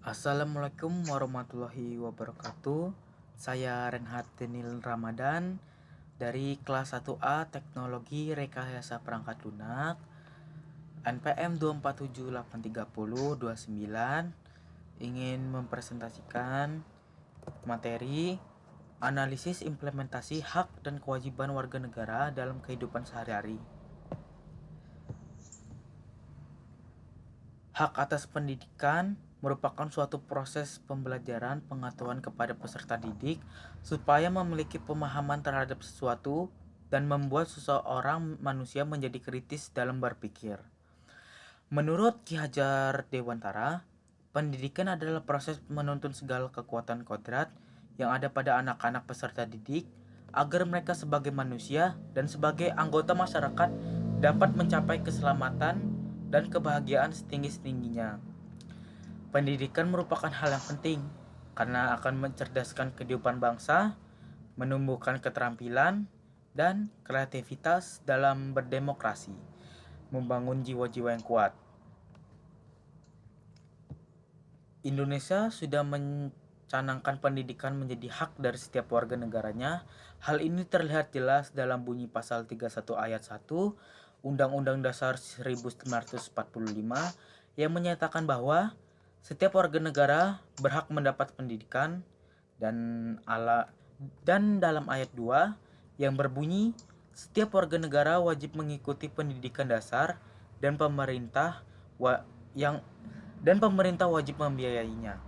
Assalamualaikum warahmatullahi wabarakatuh. Saya Renhat Denil Ramadan dari kelas 1A Teknologi Rekayasa Perangkat Lunak NPM 247833029 ingin mempresentasikan materi analisis implementasi hak dan kewajiban warga negara dalam kehidupan sehari-hari. Hak atas pendidikan merupakan suatu proses pembelajaran pengetahuan kepada peserta didik supaya memiliki pemahaman terhadap sesuatu dan membuat seseorang manusia menjadi kritis dalam berpikir. Menurut Ki Hajar Dewantara, pendidikan adalah proses menuntun segala kekuatan kodrat yang ada pada anak-anak peserta didik agar mereka sebagai manusia dan sebagai anggota masyarakat dapat mencapai keselamatan dan kebahagiaan setinggi-tingginya. Pendidikan merupakan hal yang penting karena akan mencerdaskan kehidupan bangsa, menumbuhkan keterampilan dan kreativitas dalam berdemokrasi, membangun jiwa-jiwa yang kuat. Indonesia sudah mencanangkan pendidikan menjadi hak dari setiap warga negaranya. Hal ini terlihat jelas dalam bunyi pasal 31 ayat 1 Undang-Undang Dasar 1945 yang menyatakan bahwa setiap warga negara berhak mendapat pendidikan dan dalam ayat 2 yang berbunyi setiap warga negara wajib mengikuti pendidikan dasar dan pemerintah wajib membiayainya.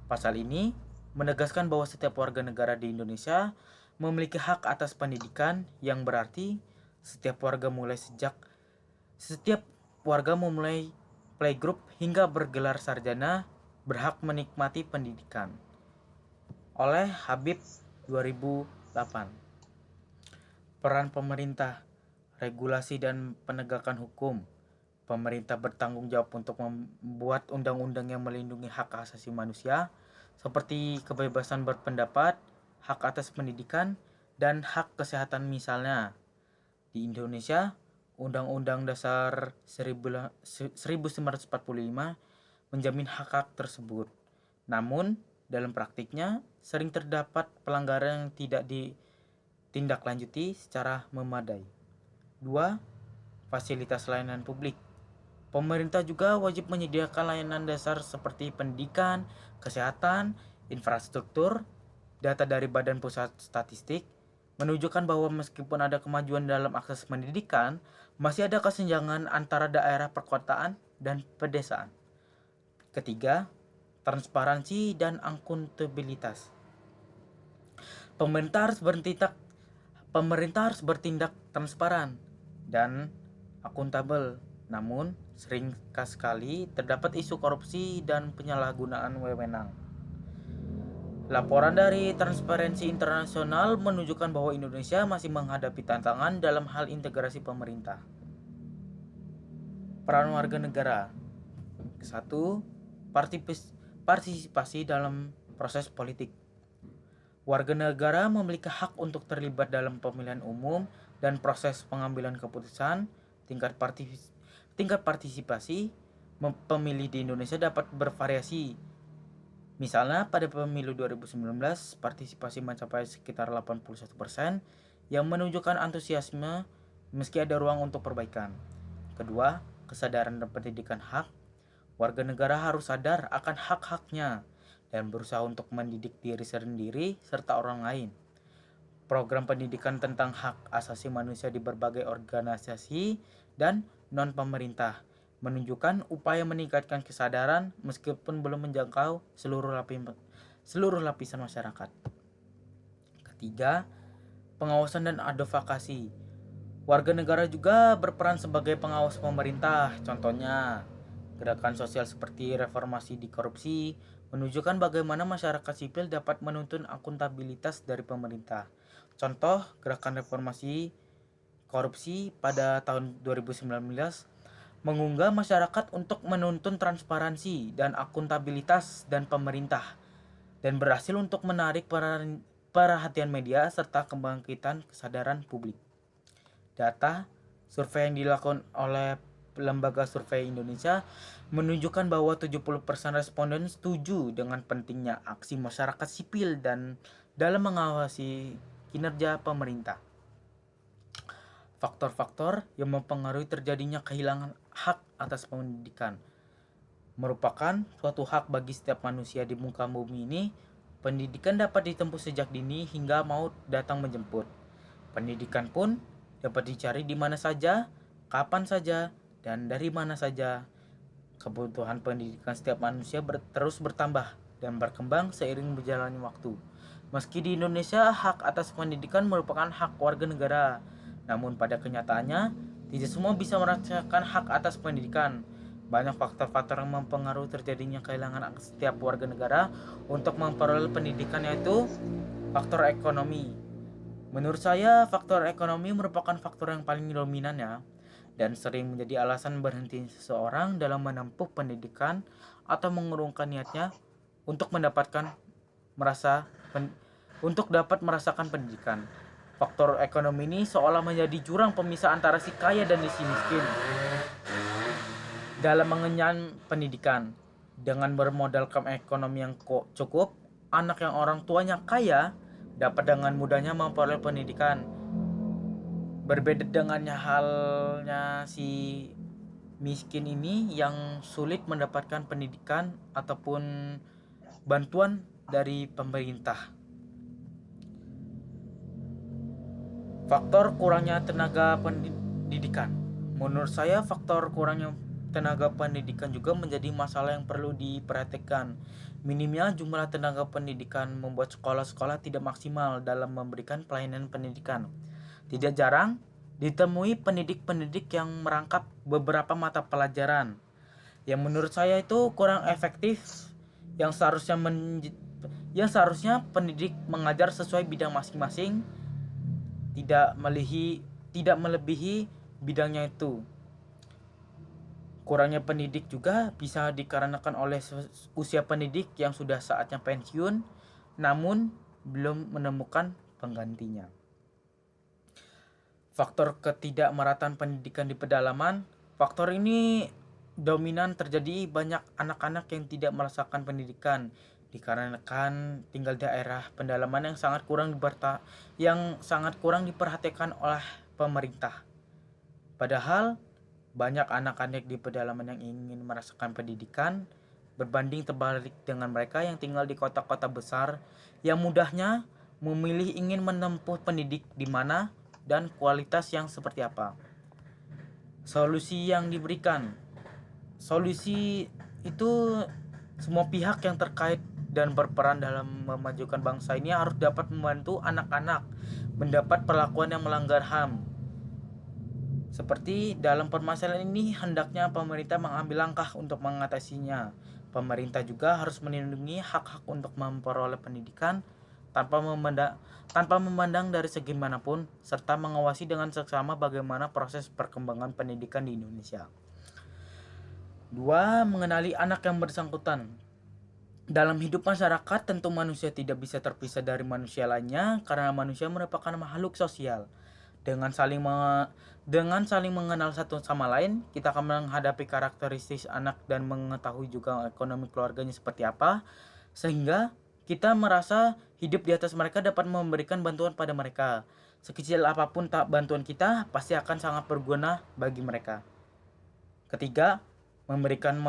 Pasal ini menegaskan bahwa setiap warga negara di Indonesia memiliki hak atas pendidikan yang berarti setiap warga memulai playgroup hingga bergelar sarjana berhak menikmati pendidikan. Oleh Habib 2008. Peran pemerintah, regulasi dan penegakan hukum. Pemerintah bertanggung jawab untuk membuat undang-undang yang melindungi hak asasi manusia seperti kebebasan berpendapat, hak atas pendidikan, dan hak kesehatan misalnya. Di Indonesia, Undang-Undang Dasar 1945 menjamin hak-hak tersebut. Namun, dalam praktiknya sering terdapat pelanggaran yang tidak ditindaklanjuti secara memadai. 2. Fasilitas layanan publik. Pemerintah juga wajib menyediakan layanan dasar seperti pendidikan, kesehatan, infrastruktur. Data dari Badan Pusat Statistik menunjukkan bahwa meskipun ada kemajuan dalam akses pendidikan, masih ada kesenjangan antara daerah perkotaan dan pedesaan. Ketiga, transparansi dan akuntabilitas. Pemerintah harus bertindak transparan dan akuntabel. Namun, sering sekali terdapat isu korupsi dan penyalahgunaan wewenang. Laporan dari Transparency International menunjukkan bahwa Indonesia masih menghadapi tantangan dalam hal integrasi pemerintah. Peran warga negara. 1. Partisipasi dalam proses politik. Warga negara memiliki hak untuk terlibat dalam pemilihan umum dan proses pengambilan keputusan. Tingkat partisipasi pemilih di Indonesia dapat bervariasi. Misalnya pada pemilu 2019, partisipasi mencapai sekitar 81% yang menunjukkan antusiasme meski ada ruang untuk perbaikan. Kedua, kesadaran dan pendidikan hak. Warga negara harus sadar akan hak-haknya dan berusaha untuk mendidik diri sendiri serta orang lain. Program pendidikan tentang hak asasi manusia di berbagai organisasi dan non-pemerintah menunjukkan upaya meningkatkan kesadaran meskipun belum menjangkau seluruh lapisan masyarakat. Ketiga, pengawasan dan advokasi. Warga negara juga berperan sebagai pengawas pemerintah. Contohnya, gerakan sosial seperti reformasi di korupsi menunjukkan bagaimana masyarakat sipil dapat menuntun akuntabilitas dari pemerintah. Contoh, gerakan reformasi korupsi pada tahun 2019 mengunggah masyarakat untuk menuntun transparansi dan akuntabilitas dan pemerintah dan berhasil untuk menarik perhatian media serta kebangkitan kesadaran publik. Data survei yang dilakukan oleh Lembaga Survei Indonesia menunjukkan bahwa 70% responden setuju dengan pentingnya aksi masyarakat sipil dan dalam mengawasi kinerja pemerintah. Faktor-faktor yang mempengaruhi terjadinya kehilangan hak atas pendidikan merupakan suatu hak bagi setiap manusia di muka bumi ini. Pendidikan dapat ditempuh sejak dini hingga maut datang menjemput. Pendidikan pun dapat dicari di mana saja, kapan saja, dan dari mana saja. Kebutuhan pendidikan setiap manusia terus bertambah dan berkembang seiring berjalannya waktu. Meski di Indonesia, hak atas pendidikan merupakan hak warga negara. Namun pada kenyataannya, tidak semua bisa merasakan hak atas pendidikan. Banyak faktor-faktor yang mempengaruhi terjadinya kehilangan setiap warga negara untuk memperoleh pendidikan, yaitu faktor ekonomi. Menurut saya, faktor ekonomi merupakan faktor yang paling dominan ya, dan sering menjadi alasan berhenti seseorang dalam menempuh pendidikan atau mengurungkan niatnya untuk dapat merasakan pendidikan. Faktor ekonomi ini seolah menjadi jurang pemisah antara si kaya dan si miskin dalam mengenyam pendidikan. Dengan bermodalkan ekonomi yang cukup, anak yang orang tuanya kaya dapat dengan mudahnya memperoleh pendidikan. Berbeda dengannya halnya si miskin ini yang sulit mendapatkan pendidikan ataupun bantuan dari pemerintah. Faktor kurangnya tenaga pendidikan. Menurut saya faktor kurangnya tenaga pendidikan juga menjadi masalah yang perlu diperhatikan. Minimnya jumlah tenaga pendidikan membuat sekolah-sekolah tidak maksimal dalam memberikan pelayanan pendidikan. Tidak jarang ditemui pendidik-pendidik yang merangkap beberapa mata pelajaran yang menurut saya itu kurang efektif, yang seharusnya pendidik mengajar sesuai bidang masing-masing, tidak melebihi bidangnya itu. Kurangnya pendidik juga bisa dikarenakan oleh usia pendidik yang sudah saatnya pensiun namun belum menemukan penggantinya. Faktor ketidakmerataan pendidikan di pedalaman. Faktor ini dominan terjadi banyak anak-anak yang tidak merasakan pendidikan dikarenakan tinggal daerah pedalaman yang sangat kurang diperhatikan oleh pemerintah. Padahal banyak anak-anak di pedalaman yang ingin merasakan pendidikan berbanding terbalik dengan mereka yang tinggal di kota-kota besar yang mudahnya memilih ingin menempuh pendidik di mana dan kualitas yang seperti apa. Solusi yang diberikan. Solusi itu semua pihak yang terkait dan berperan dalam memajukan bangsa ini harus dapat membantu anak-anak mendapat perlakuan yang melanggar HAM. Seperti dalam permasalahan ini hendaknya pemerintah mengambil langkah untuk mengatasinya. Pemerintah juga harus melindungi hak-hak untuk memperoleh pendidikan tanpa memandang dari segi manapun, serta mengawasi dengan seksama bagaimana proses perkembangan pendidikan di Indonesia. 2. Mengenali anak yang bersangkutan. Dalam hidup masyarakat, tentu manusia tidak bisa terpisah dari manusia lainnya karena manusia merupakan makhluk sosial. Dengan saling mengenal satu sama lain, kita akan menghadapi karakteristik anak dan mengetahui juga ekonomi keluarganya seperti apa, sehingga kita merasa hidup di atas mereka dapat memberikan bantuan pada mereka. Sekecil apapun bantuan kita pasti akan sangat berguna bagi mereka. Ketiga, memberikan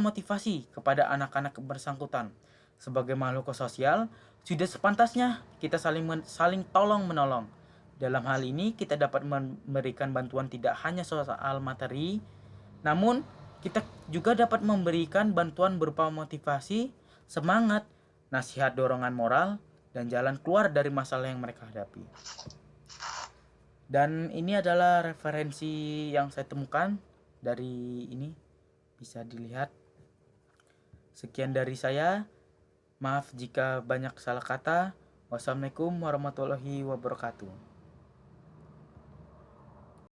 motivasi kepada anak-anak bersangkutan. Sebagai makhluk sosial, sudah sepantasnya kita saling tolong-menolong. Dalam hal ini kita dapat memberikan bantuan tidak hanya soal materi, namun kita juga dapat memberikan bantuan berupa motivasi, semangat, nasihat, dorongan moral, dan jalan keluar dari masalah yang mereka hadapi. Dan ini adalah referensi yang saya temukan dari ini, bisa dilihat. Sekian dari saya. Maaf jika banyak salah kata. Wassalamualaikum warahmatullahi wabarakatuh.